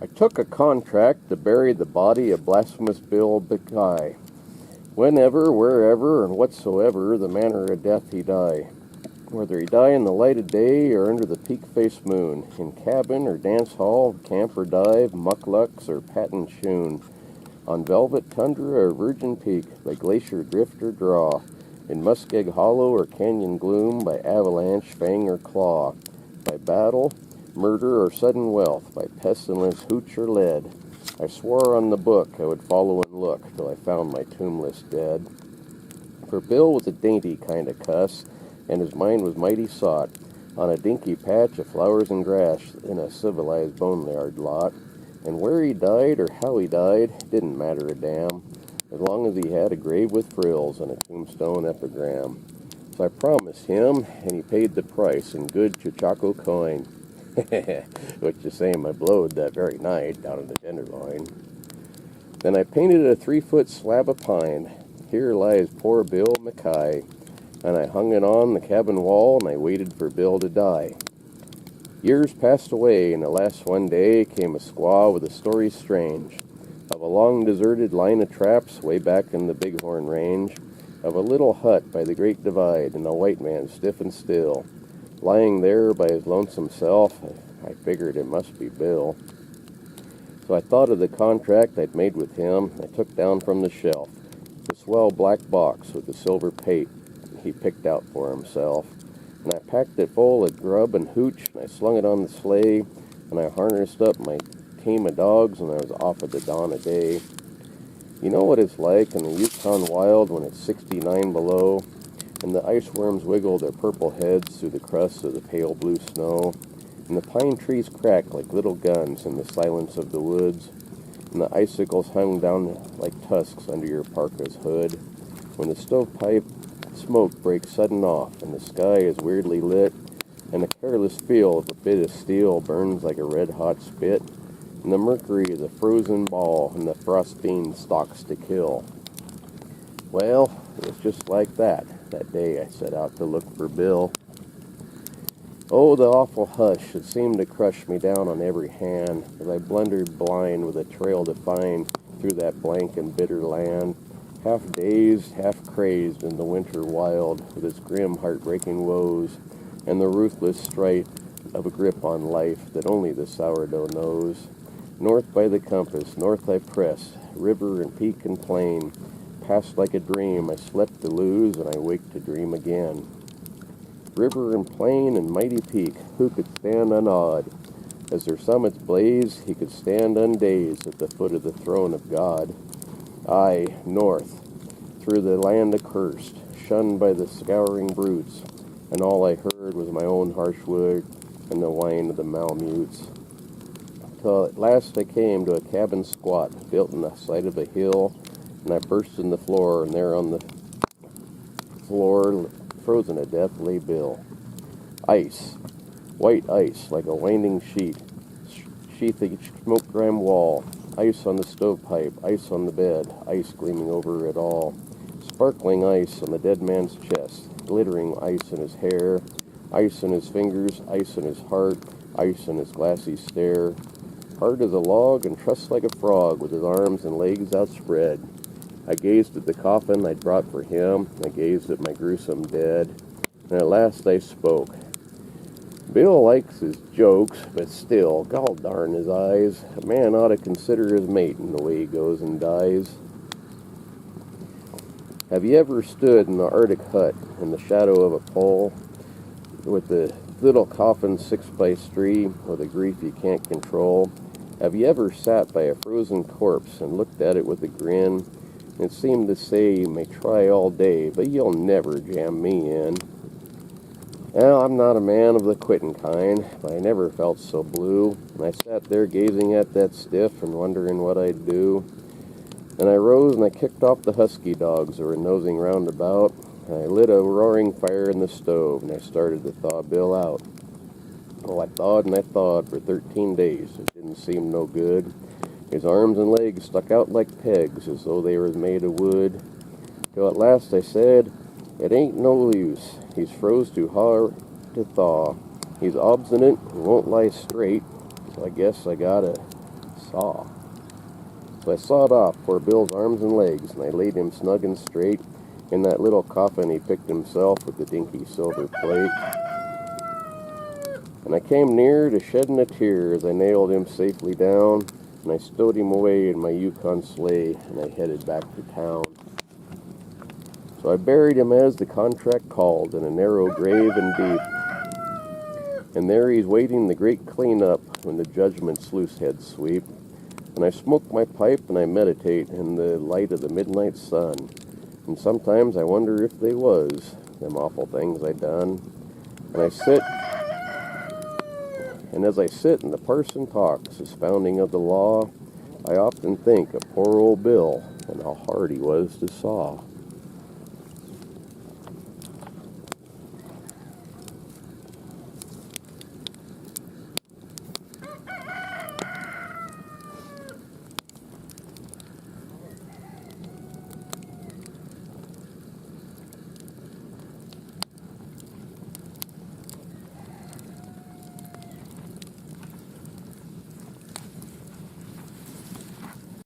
I took a contract to bury the body of Blasphemous Bill Buckeye, whenever, wherever, and whatsoever the manner of death he die. Whether he die in the light of day or under the peak-faced moon, in cabin or dance hall, camp or dive, muclucks or patent shoon, on velvet tundra or virgin peak, by glacier drift or draw, in muskeg hollow or canyon gloom, by avalanche, fang or claw, by battle, murder or sudden wealth, by pestilence, hooch or lead. I swore on the book I would follow and look till I found my tombless dead. For Bill was a dainty kind of cuss, and his mind was mighty sought on a dinky patch of flowers and grass in a civilized boneyard lot. And where he died or how he died didn't matter a damn, as long as he had a grave with frills and a tombstone epigram. So I promised him, and he paid the price in good Chachaco coin, which is same I blowed that very night down in the Tenderloin. Then I painted a 3-foot slab of pine. Here lies poor Bill Mackay, and I hung it on the cabin wall, and I waited for Bill to die. Years passed away, and at last one day came a squaw with a story strange, of a long deserted line of traps way back in the Bighorn Range, of a little hut by the Great Divide, and a white man stiff and still, lying there by his lonesome self. I figured it must be Bill. So I thought of the contract I'd made with him. I took down from the shelf the swell black box with the silver pate he picked out for himself, and I packed it full of grub and hooch, and I slung it on the sleigh, and I harnessed up my team of dogs, and I was off at the dawn of day. You know what it's like in the Yukon wild when it's 69 below, and the ice worms wiggle their purple heads through the crust of the pale blue snow, and the pine trees crack like little guns in the silence of the woods, and the icicles hung down like tusks under your parka's hood, when the stovepipe smoke breaks sudden off, and the sky is weirdly lit, and the careless feel of a bit of steel burns like a red-hot spit, and the mercury is a frozen ball, and the frost beam stalks to kill. Well, it was just like that day I set out to look for Bill. Oh, the awful hush, it seemed to crush me down on every hand, as I blundered blind with a trail to find through that blank and bitter land, half dazed, half crazed in the winter wild, with its grim, heartbreaking woes, and the ruthless strife of a grip on life that only the sourdough knows. North by the compass, north I pressed, river and peak and plain, past like a dream, I slept to lose, and I waked to dream again. River and plain and mighty peak, who could stand unawed? As their summits blaze, he could stand undazed at the foot of the throne of God. Aye, north, through the land accursed, shunned by the scouring brutes, and all I heard was my own harsh word and the whine of the Malamutes. Till at last I came to a cabin squat, built in the side of a hill, and I burst in the floor, and there on the floor, frozen to death, lay Bill. Ice, white ice, like a winding sheet, sheath each smoke-grimed wall, ice on the stovepipe, ice on the bed, ice gleaming over it all, sparkling ice on the dead man's chest, glittering ice in his hair, ice in his fingers, ice in his heart, ice in his glassy stare, hard as a log and trussed like a frog with his arms and legs outspread. I gazed at the coffin I'd brought for him, I gazed at my gruesome dead, and at last I spoke. Bill likes his jokes, but still, gall darn his eyes, a man ought to consider his mate in the way he goes and dies. Have you ever stood in the Arctic hut in the shadow of a pole, with the little coffin 6x3, with a grief you can't control? Have you ever sat by a frozen corpse and looked at it with a grin? It seemed to say, you may try all day, but you'll never jam me in. Well, I'm not a man of the quitting kind, but I never felt so blue. And I sat there gazing at that stiff and wondering what I'd do. And I rose and I kicked off the husky dogs that were nosing round about. And I lit a roaring fire in the stove, and I started to thaw Bill out. Oh, I thawed and I thawed for 13 days. It didn't seem no good. His arms and legs stuck out like pegs, as though they were made of wood. Till at last I said, it ain't no use. He's froze too hard to thaw. He's obstinate and won't lie straight, so I guess I gotta saw. So I sawed off poor Bill's arms and legs, and I laid him snug and straight in that little coffin he picked himself with the dinky silver plate. And I came near to shedding a tear as I nailed him safely down, and I stowed him away in my Yukon sleigh, and I headed back to town. So I buried him as the contract called, in a narrow grave and deep. And there he's waiting the great clean-up when the judgment's loose heads sweep. And I smoke my pipe and I meditate in the light of the midnight sun. And sometimes I wonder if they was, them awful things I done. And I sit, and as I sit and the parson talks his founding of the law, I often think of poor old Bill and how hard he was to saw.